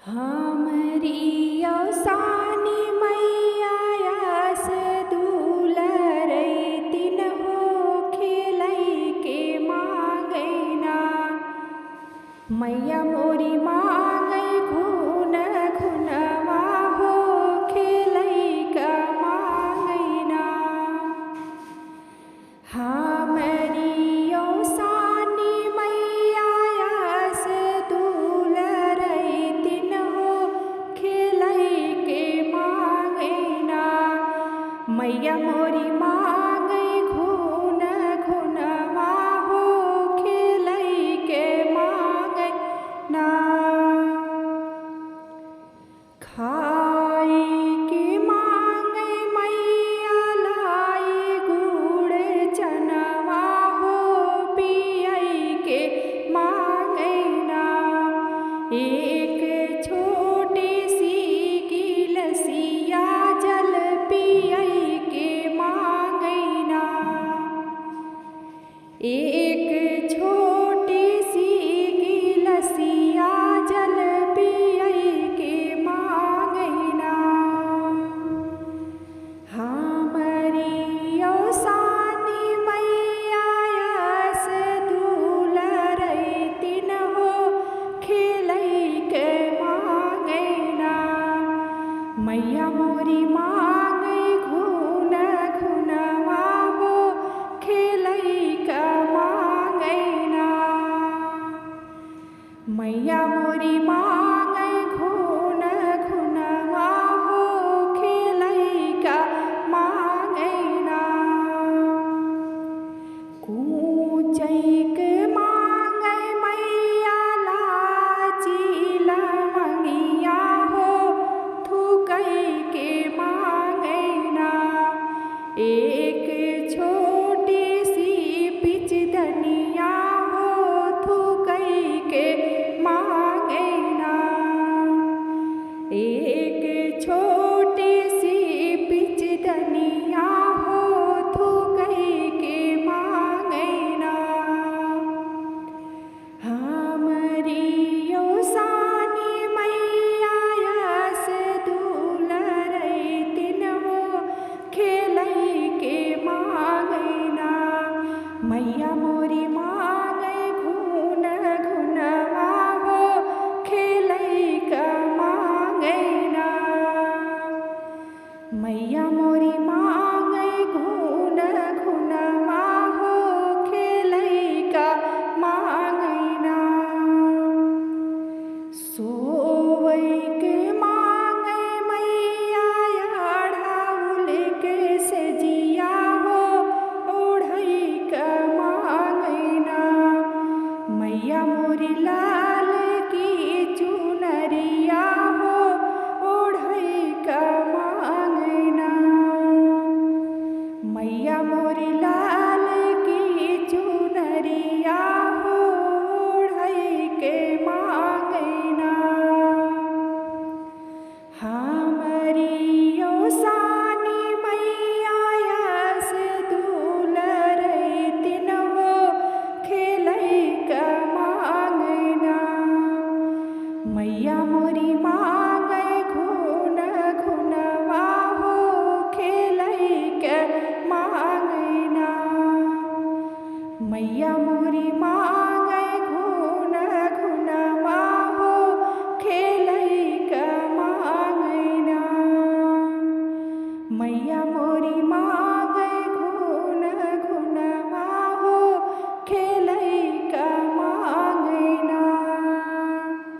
हमरी अवसानी मैया यस दुलरई तिन हो खेलई के मांगैना। मैया मोरी मांगई खून खुनवा हो खेलई का मांगैना। हमरी अवसानी मैया यस दुलरई तिन हो खेलई के मांगैना। मैया मोरी मांगई खून खुनवा हो खेलई के मांगैना। खाई के मांगई मैया लाई गुड़ चनवा हो पियई के मांगैना। एक छोटी सी गिलसिया जल पियई के मांगैना। एक छोटी सी गिलसिया जल पियई के मांगैना। हमरी अवसानी मैया यस दुलरई तिन हो खेलई के मांगैना। मैया मोरी मांगई खून खुनवा हो खेलई का मांगैना। मैया मोरी मांगई खून खुनवा हो खेलई का मांगैना। कूचई के मांगई मैया लाची लवंगिया हो थूकई के मांगैना। एक छोटी सी पिचदनिया हो थूकई के मांगैना। एक छोटी सी पिचदनिया हो थूकई के मांगैना। हमरी अवसानी मैया यस दुलरई तिन हो खेलई के मांगैना। मैया मोरी मांगई खून खुनवा हो खेलई का मांगैना। मैया मोरी मांगई खून खुनवा हो खेलई का मांगैना। सोवई के मांगई मैया अढ़ाउल के सजिया हो ओढ़ई का मांगैना। मैया मोरी लाल की चुनरिया हो ओढ़ई का मांगैना। मैया मोरी लाल की चुनरिया हो ओढ़ई के मांगैना। हमरी अवसानी मैया यस दुलरई तिन हो खेलई का मांगैना। मैया मोरी मां